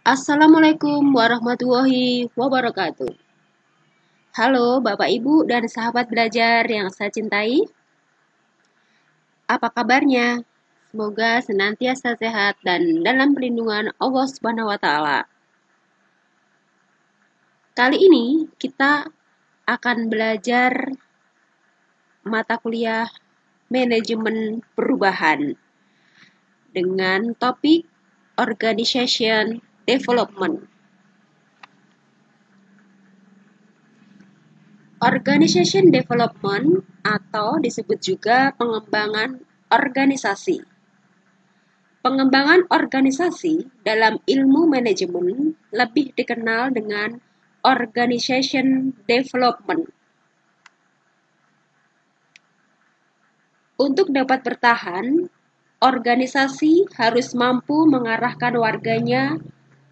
Assalamualaikum warahmatullahi wabarakatuh. Halo Bapak Ibu dan sahabat belajar yang saya cintai. Apa kabarnya? Semoga senantiasa sehat dan dalam perlindungan Allah Subhanahu wa taala. Kali ini kita akan belajar mata kuliah manajemen perubahan dengan topik Organization Development. Organization Development atau disebut juga pengembangan organisasi. Pengembangan organisasi dalam ilmu manajemen lebih dikenal dengan Organization Development. Untuk dapat bertahan, organisasi harus mampu mengarahkan warganya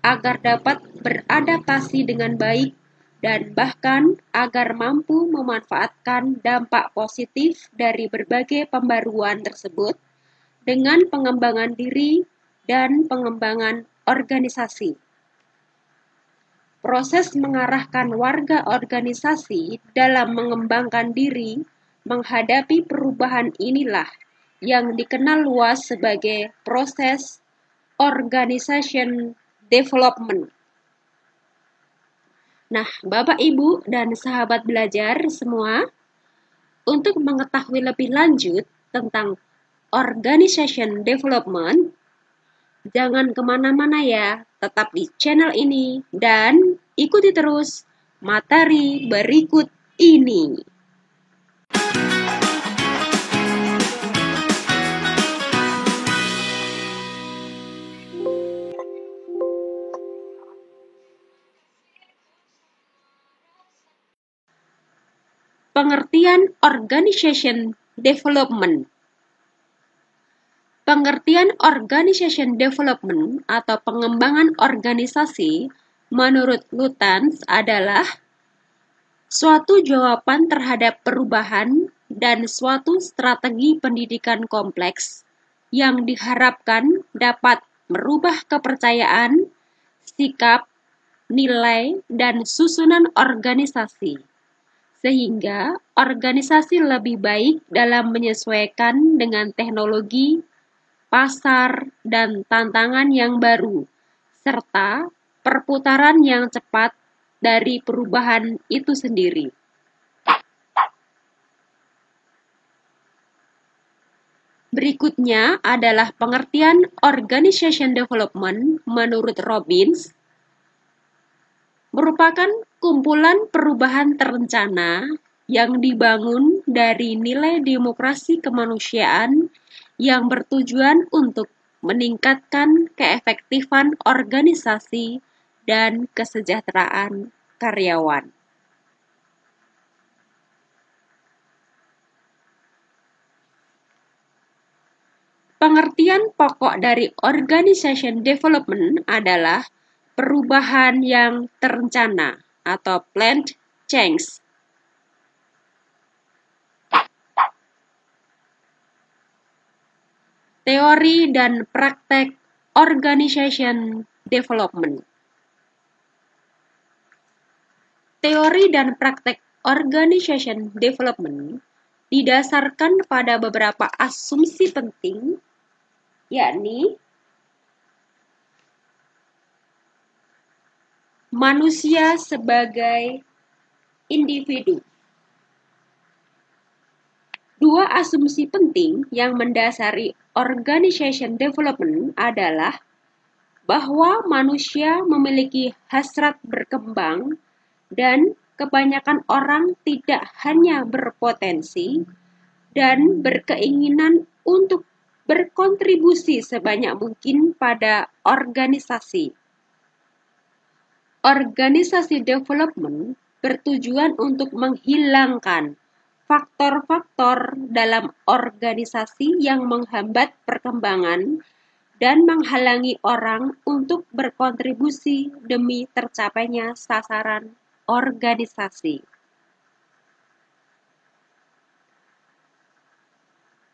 agar dapat beradaptasi dengan baik dan bahkan agar mampu memanfaatkan dampak positif dari berbagai pembaruan tersebut dengan pengembangan diri dan pengembangan organisasi. Proses mengarahkan warga organisasi dalam mengembangkan diri menghadapi perubahan inilah yang dikenal luas sebagai proses organization development. Nah, Bapak, Ibu, dan sahabat belajar semua, untuk mengetahui lebih lanjut tentang organization development, jangan kemana-mana ya, tetap di channel ini dan ikuti terus materi berikut ini. Pengertian organization development. Pengertian organization development atau pengembangan organisasi menurut Lutyens adalah suatu jawaban terhadap perubahan dan suatu strategi pendidikan kompleks yang diharapkan dapat merubah kepercayaan, sikap, nilai, dan susunan organisasi, sehingga organisasi lebih baik dalam menyesuaikan dengan teknologi, pasar, dan tantangan yang baru, serta perputaran yang cepat dari perubahan itu sendiri. Berikutnya adalah pengertian organization development menurut Robbins, merupakan kumpulan perubahan terencana yang dibangun dari nilai demokrasi kemanusiaan yang bertujuan untuk meningkatkan keefektifan organisasi dan kesejahteraan karyawan. Pengertian pokok dari organization development adalah perubahan yang terencana atau planned change. Teori dan praktek organization development. Teori dan praktek organization development didasarkan pada beberapa asumsi penting, yakni manusia sebagai individu. Dua asumsi penting yang mendasari organization development adalah bahwa manusia memiliki hasrat berkembang dan kebanyakan orang tidak hanya berpotensi dan berkeinginan untuk berkontribusi sebanyak mungkin pada organisasi. Organisasi development bertujuan untuk menghilangkan faktor-faktor dalam organisasi yang menghambat perkembangan dan menghalangi orang untuk berkontribusi demi tercapainya sasaran organisasi.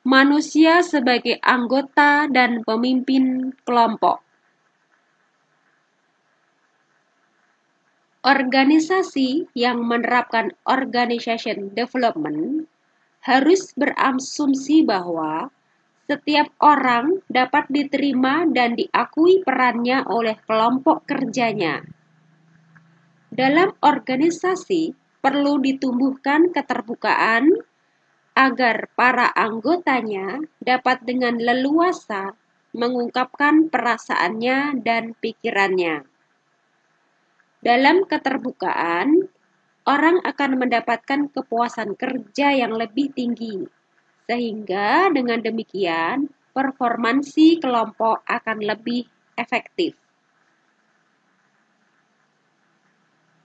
Manusia sebagai anggota dan pemimpin kelompok. Organisasi yang menerapkan organization development harus berasumsi bahwa setiap orang dapat diterima dan diakui perannya oleh kelompok kerjanya. Dalam organisasi perlu ditumbuhkan keterbukaan agar para anggotanya dapat dengan leluasa mengungkapkan perasaannya dan pikirannya. Dalam keterbukaan, orang akan mendapatkan kepuasan kerja yang lebih tinggi, sehingga dengan demikian performansi kelompok akan lebih efektif.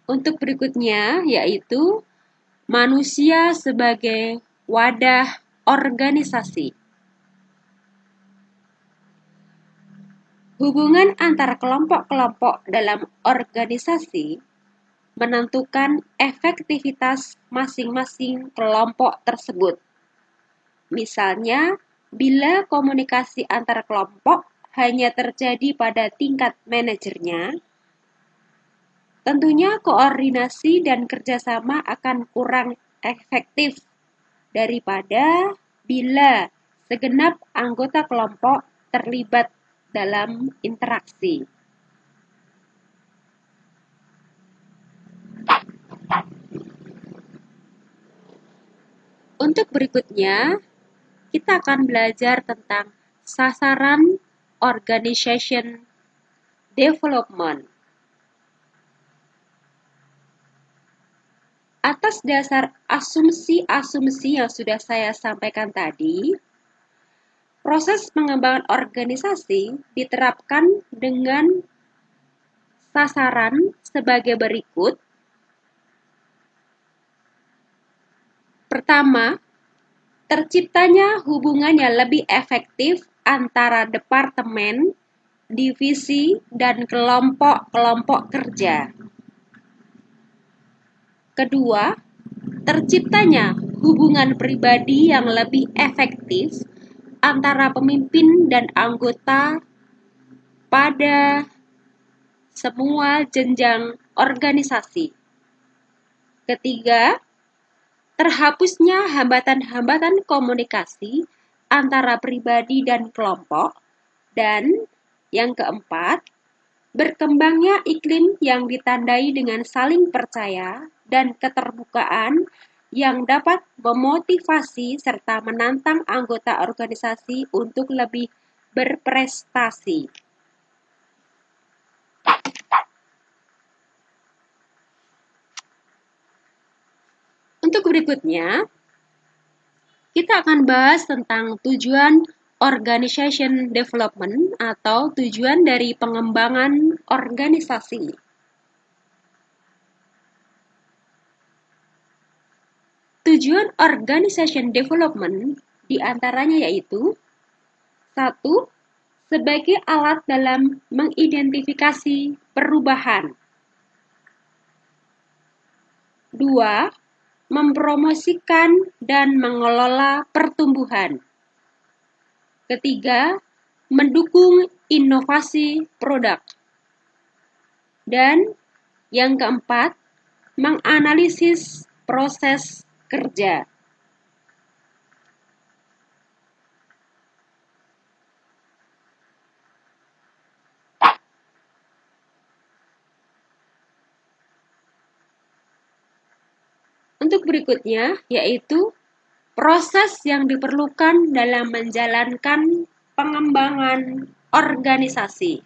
Untuk berikutnya yaitu manusia sebagai wadah organisasi. Hubungan antar kelompok-kelompok dalam organisasi menentukan efektivitas masing-masing kelompok tersebut. Misalnya, bila komunikasi antar kelompok hanya terjadi pada tingkat manajernya, tentunya koordinasi dan kerjasama akan kurang efektif daripada bila segenap anggota kelompok terlibat dalam interaksi. Untuk berikutnya, kita akan belajar tentang sasaran organization development. Atas dasar asumsi-asumsi yang sudah saya sampaikan tadi, proses pengembangan organisasi diterapkan dengan sasaran sebagai berikut. Pertama, terciptanya hubungan yang lebih efektif antara departemen, divisi, dan kelompok-kelompok kerja. Kedua, terciptanya hubungan pribadi yang lebih efektif antara pemimpin dan anggota pada semua jenjang organisasi. Ketiga, terhapusnya hambatan-hambatan komunikasi antara pribadi dan kelompok. Dan yang keempat, berkembangnya iklim yang ditandai dengan saling percaya dan keterbukaan yang dapat memotivasi serta menantang anggota organisasi untuk lebih berprestasi. Untuk berikutnya, kita akan bahas tentang tujuan organization development atau tujuan dari pengembangan organisasi. Tujuan organization development diantaranya yaitu 1. Sebagai alat dalam mengidentifikasi perubahan. 2. Mempromosikan dan mengelola pertumbuhan. Ketiga, mendukung inovasi produk. Dan yang keempat, menganalisis proses kerja. Untuk berikutnya yaitu proses yang diperlukan dalam menjalankan pengembangan organisasi.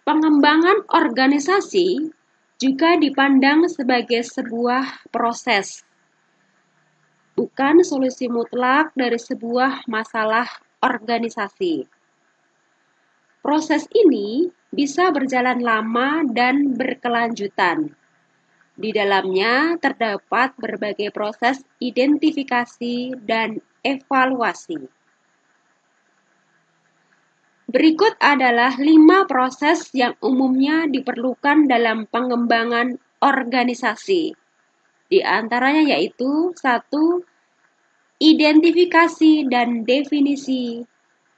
Pengembangan organisasi juga dipandang sebagai sebuah proses, bukan solusi mutlak dari sebuah masalah organisasi. Proses ini bisa berjalan lama dan berkelanjutan. Di dalamnya terdapat berbagai proses identifikasi dan evaluasi. Berikut adalah 5 proses yang umumnya diperlukan dalam pengembangan organisasi. Di antaranya yaitu 1. Identifikasi dan definisi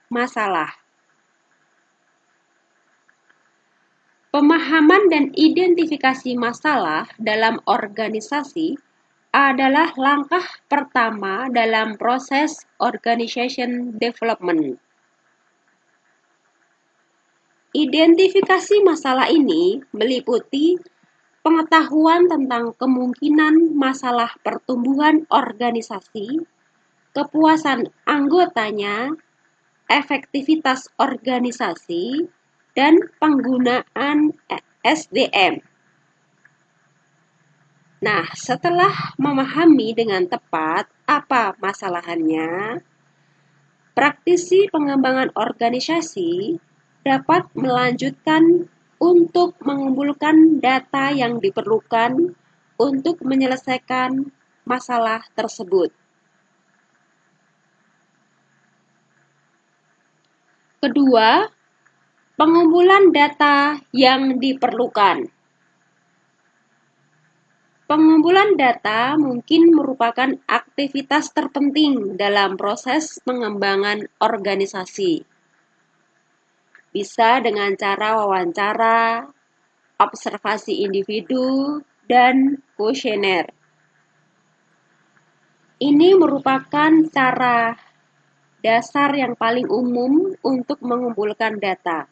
masalah. Pemahaman dan identifikasi masalah dalam organisasi adalah langkah pertama dalam proses organization development. Identifikasi masalah ini meliputi pengetahuan tentang kemungkinan masalah pertumbuhan organisasi, kepuasan anggotanya, efektivitas organisasi, dan penggunaan SDM. Nah, setelah memahami dengan tepat apa masalahannya, praktisi pengembangan organisasi dapat melanjutkan untuk mengumpulkan data yang diperlukan untuk menyelesaikan masalah tersebut. Kedua, pengumpulan data yang diperlukan. Pengumpulan data mungkin merupakan aktivitas terpenting dalam proses pengembangan organisasi. Bisa dengan cara wawancara, observasi individu, dan kuesioner. Ini merupakan cara dasar yang paling umum untuk mengumpulkan data.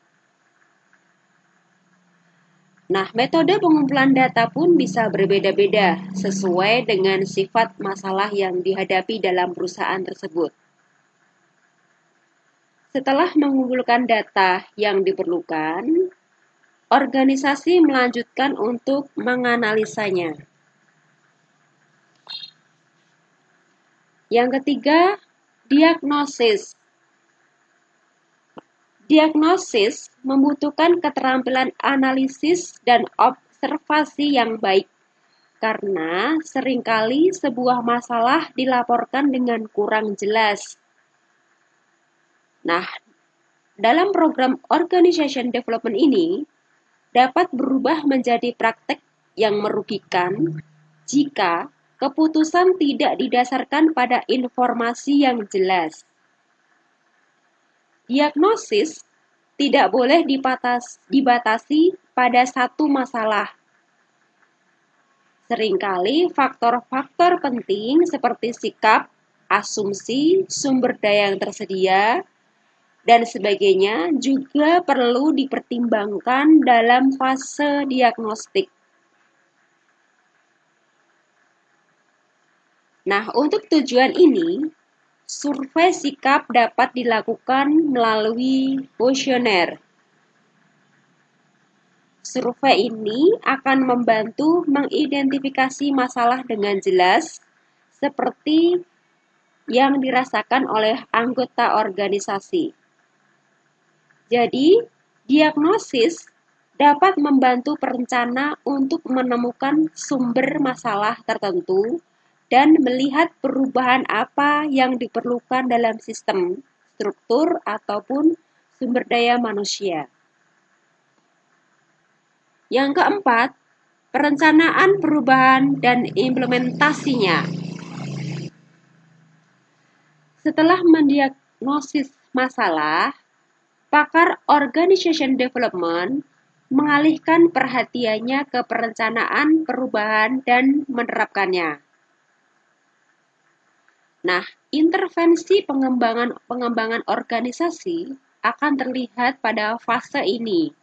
Nah, metode pengumpulan data pun bisa berbeda-beda sesuai dengan sifat masalah yang dihadapi dalam perusahaan tersebut. Setelah mengumpulkan data yang diperlukan, organisasi melanjutkan untuk menganalisanya. Yang ketiga, diagnosis. Diagnosis membutuhkan keterampilan analisis dan observasi yang baik, karena seringkali sebuah masalah dilaporkan dengan kurang jelas. Nah, dalam program organization development ini dapat berubah menjadi praktek yang merugikan jika keputusan tidak didasarkan pada informasi yang jelas. Diagnosis tidak boleh dibatasi pada satu masalah. Seringkali faktor-faktor penting seperti sikap, asumsi, sumber daya yang tersedia, dan sebagainya juga perlu dipertimbangkan dalam fase diagnostik. Nah, untuk tujuan ini, survei sikap dapat dilakukan melalui kuesioner. Survei ini akan membantu mengidentifikasi masalah dengan jelas, seperti yang dirasakan oleh anggota organisasi. Jadi, diagnosis dapat membantu perencana untuk menemukan sumber masalah tertentu dan melihat perubahan apa yang diperlukan dalam sistem, struktur, ataupun sumber daya manusia. Yang keempat, perencanaan perubahan dan implementasinya. Setelah mendiagnosis masalah, pakar organization development mengalihkan perhatiannya ke perencanaan perubahan dan menerapkannya. Nah, intervensi pengembangan organisasi akan terlihat pada fase ini.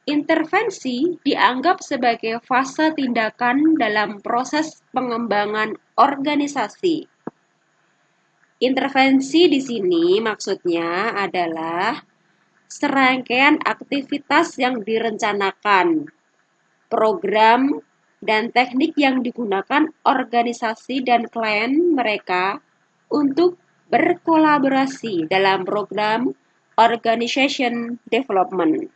Intervensi dianggap sebagai fase tindakan dalam proses pengembangan organisasi. Intervensi di sini maksudnya adalah serangkaian aktivitas yang direncanakan, program, dan teknik yang digunakan organisasi dan klien mereka untuk berkolaborasi dalam program organization development.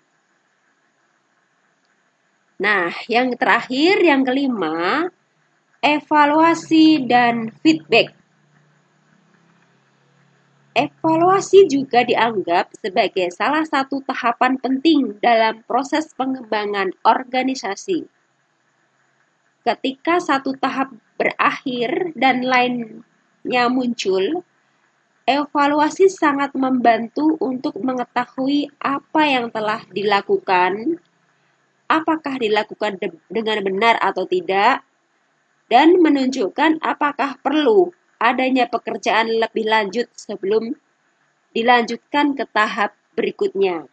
Nah, yang terakhir, yang kelima, evaluasi dan feedback. Evaluasi juga dianggap sebagai salah satu tahapan penting dalam proses pengembangan organisasi. ketika satu tahap berakhir dan lainnya muncul, evaluasi sangat membantu untuk mengetahui apa yang telah dilakukan, apakah dilakukan dengan benar atau tidak, dan menunjukkan apakah perlu adanya pekerjaan lebih lanjut sebelum dilanjutkan ke tahap berikutnya.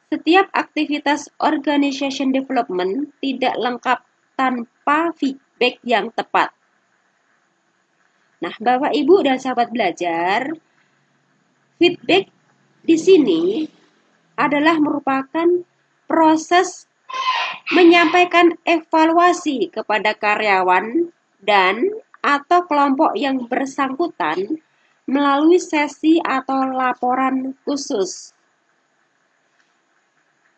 Setiap aktivitas organization development tidak lengkap tanpa feedback yang tepat. Nah, Bapak, Ibu, dan sahabat belajar, feedback di sini adalah merupakan proses menyampaikan evaluasi kepada karyawan dan atau kelompok yang bersangkutan melalui sesi atau laporan khusus.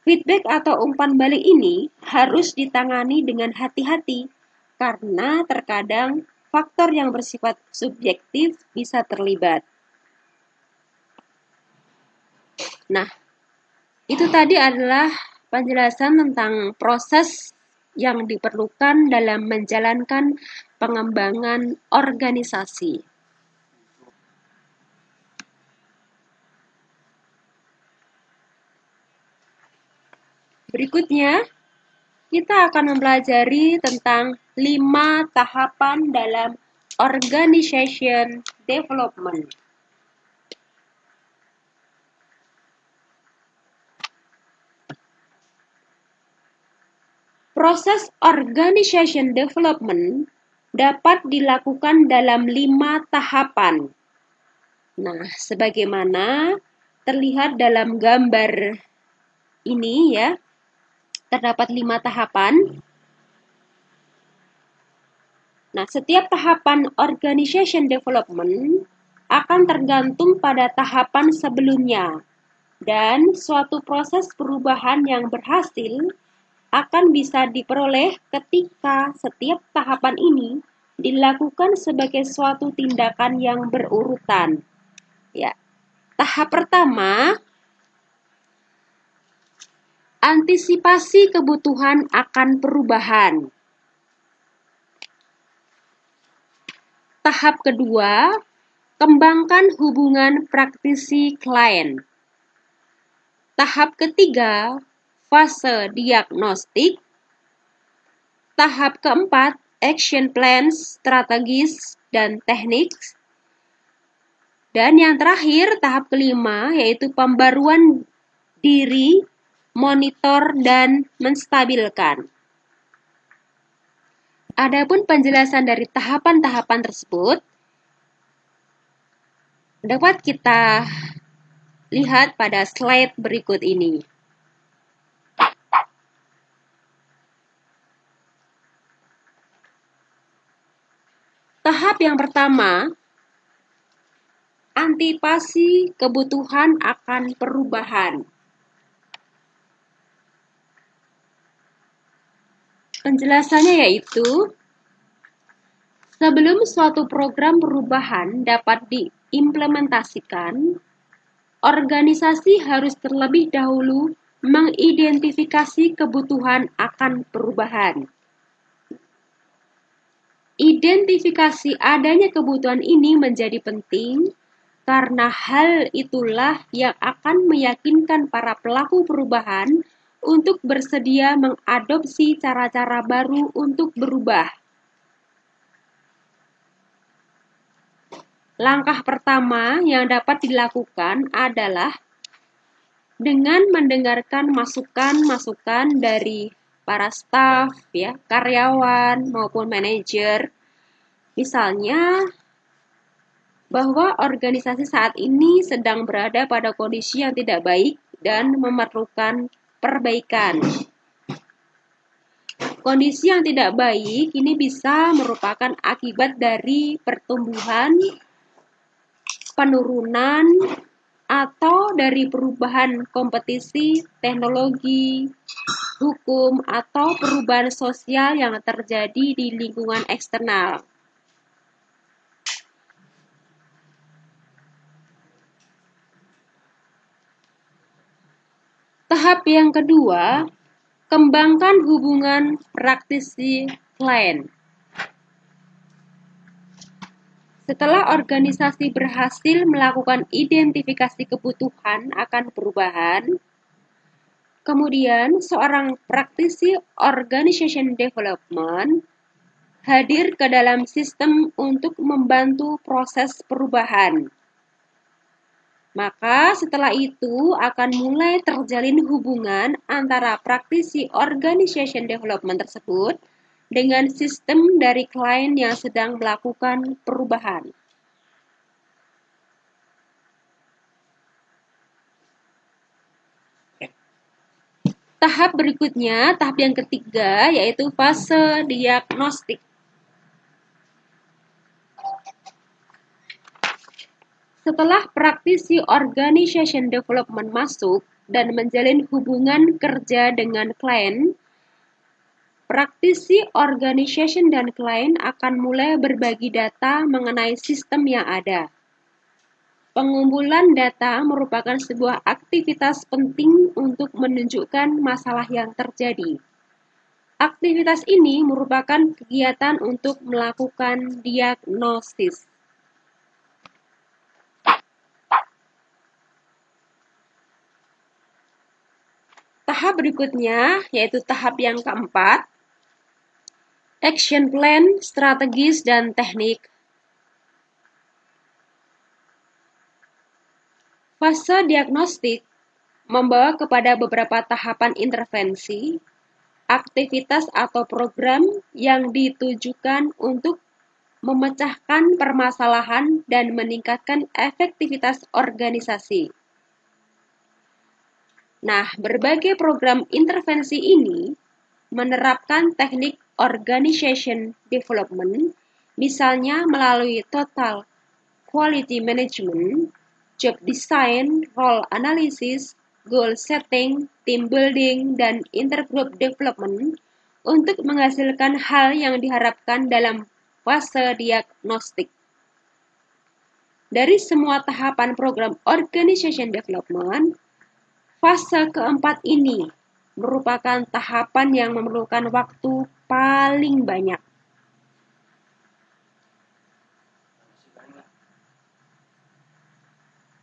Feedback atau umpan balik ini harus ditangani dengan hati-hati karena terkadang faktor yang bersifat subjektif bisa terlibat. Nah, itu tadi adalah penjelasan tentang proses yang diperlukan dalam menjalankan pengembangan organisasi. Berikutnya, kita akan mempelajari tentang 5 tahapan dalam organization development. Proses organization development dapat dilakukan dalam 5 tahapan. Nah, sebagaimana terlihat dalam gambar ini ya, terdapat 5 tahapan. Nah, setiap tahapan organization development akan tergantung pada tahapan sebelumnya. Dan suatu proses perubahan yang berhasil akan bisa diperoleh ketika setiap tahapan ini dilakukan sebagai suatu tindakan yang berurutan. Ya. Tahap pertama, antisipasi kebutuhan akan perubahan. Tahap kedua, kembangkan hubungan praktisi klien. Tahap ketiga, fase diagnostik. Tahap keempat, action plans, strategis, dan teknik. Dan yang terakhir, tahap kelima, yaitu pembaruan diri, monitor, dan menstabilkan. Adapun penjelasan dari tahapan-tahapan tersebut dapat kita lihat pada slide berikut ini. Tahap yang pertama, antisipasi kebutuhan akan perubahan. Penjelasannya yaitu, sebelum suatu program perubahan dapat diimplementasikan, organisasi harus terlebih dahulu mengidentifikasi kebutuhan akan perubahan. Identifikasi adanya kebutuhan ini menjadi penting karena hal itulah yang akan meyakinkan para pelaku perubahan untuk bersedia mengadopsi cara-cara baru untuk berubah. Langkah pertama yang dapat dilakukan adalah dengan mendengarkan masukan-masukan dari para staf, ya, karyawan maupun manajer. Misalnya, bahwa organisasi saat ini sedang berada pada kondisi yang tidak baik dan memerlukan perbaikan. Kondisi yang tidak baik ini bisa merupakan akibat dari pertumbuhan, penurunan, atau dari perubahan kompetisi, teknologi, hukum, atau perubahan sosial yang terjadi di lingkungan eksternal. Tahap yang kedua, Kembangkan hubungan praktisi klien. Setelah organisasi berhasil melakukan identifikasi kebutuhan akan perubahan, kemudian seorang praktisi organization development hadir ke dalam sistem untuk membantu proses perubahan. Maka setelah itu akan mulai terjalin hubungan antara praktisi organization development tersebut dengan sistem dari klien yang sedang melakukan perubahan. Tahap berikutnya, tahap yang ketiga, yaitu fase diagnostik. Setelah praktisi organization development masuk dan menjalin hubungan kerja dengan klien, praktisi organization dan klien akan mulai berbagi data mengenai sistem yang ada. Pengumpulan data merupakan sebuah aktivitas penting untuk menunjukkan masalah yang terjadi. Aktivitas ini merupakan kegiatan untuk melakukan diagnosis. Tahap berikutnya, yaitu tahap yang keempat, action plan, strategis, dan teknik. Fase diagnostik membawa kepada beberapa tahapan intervensi, aktivitas atau program yang ditujukan untuk memecahkan permasalahan dan meningkatkan efektivitas organisasi. Nah, berbagai program intervensi ini menerapkan teknik organization development, misalnya melalui total quality management, job design, role analysis, goal setting, team building, dan intergroup development untuk menghasilkan hal yang diharapkan dalam fase diagnostik. Dari semua tahapan program organization development, fase keempat ini merupakan tahapan yang memerlukan waktu paling banyak.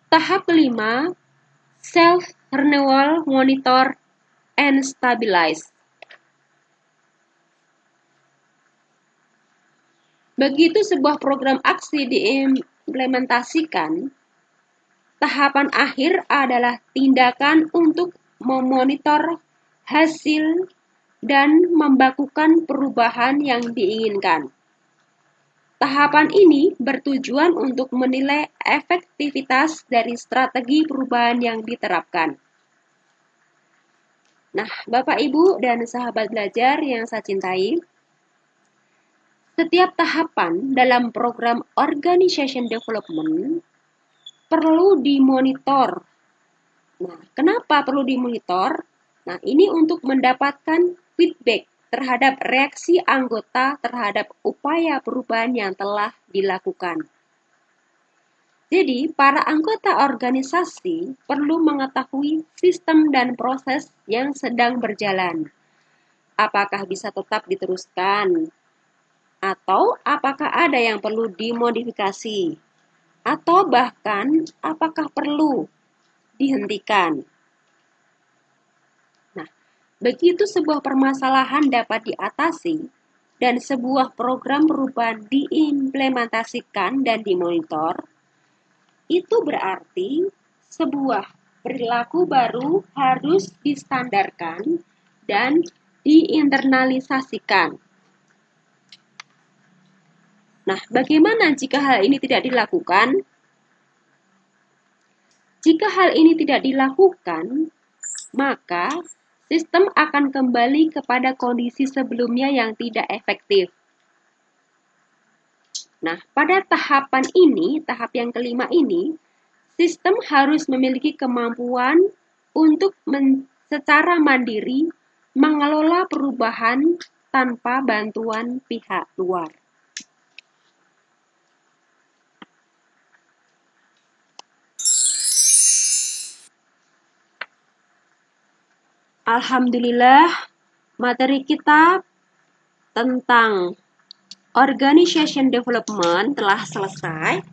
Tahap kelima, self-renewal, monitor, and stabilize. Begitu sebuah program aksi diimplementasikan, tahapan akhir adalah tindakan untuk memonitor hasil dan membakukan perubahan yang diinginkan. Tahapan ini bertujuan untuk menilai efektivitas dari strategi perubahan yang diterapkan. Nah, Bapak, Ibu, dan sahabat belajar yang saya cintai, setiap tahapan dalam program organization development perlu dimonitor. Nah, kenapa perlu dimonitor? Nah, ini untuk mendapatkan feedback terhadap reaksi anggota terhadap upaya perubahan yang telah dilakukan. Jadi, para anggota organisasi perlu mengetahui sistem dan proses yang sedang berjalan. Apakah bisa tetap diteruskan? Atau apakah ada yang perlu dimodifikasi? Atau bahkan apakah perlu dihentikan? Begitu sebuah permasalahan dapat diatasi dan sebuah program perubahan diimplementasikan dan dimonitor, itu berarti sebuah perilaku baru harus distandarkan dan diinternalisasikan. Nah, bagaimana jika hal ini tidak dilakukan? Jika hal ini tidak dilakukan, maka sistem akan kembali kepada kondisi sebelumnya yang tidak efektif. Nah, pada tahapan ini, tahap yang kelima ini, sistem harus memiliki kemampuan untuk secara mandiri mengelola perubahan tanpa bantuan pihak luar. Alhamdulillah, materi kita tentang Organization Development telah selesai.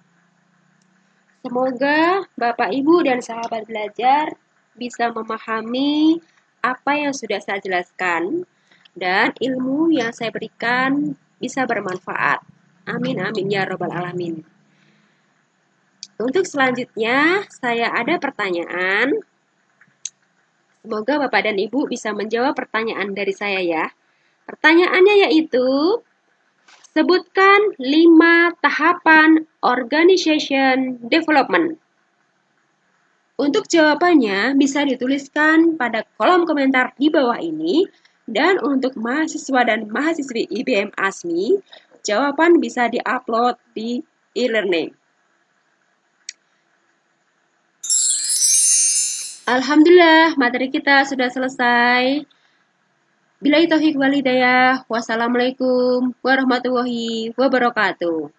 Semoga Bapak, Ibu, dan sahabat belajar bisa memahami apa yang sudah saya jelaskan dan ilmu yang saya berikan bisa bermanfaat. Amin, amin, ya Rabbal Alamin. Untuk selanjutnya, saya ada pertanyaan. Semoga Bapak dan Ibu bisa menjawab pertanyaan dari saya ya. Pertanyaannya yaitu, sebutkan 5 tahapan organization development. Untuk jawabannya bisa dituliskan pada kolom komentar di bawah ini. Dan untuk mahasiswa dan mahasiswi IBM ASMI, jawaban bisa diupload di e-learning. Alhamdulillah, materi kita sudah selesai. Billahi taufiq wal hidayah. Wassalamualaikum warahmatullahi wabarakatuh.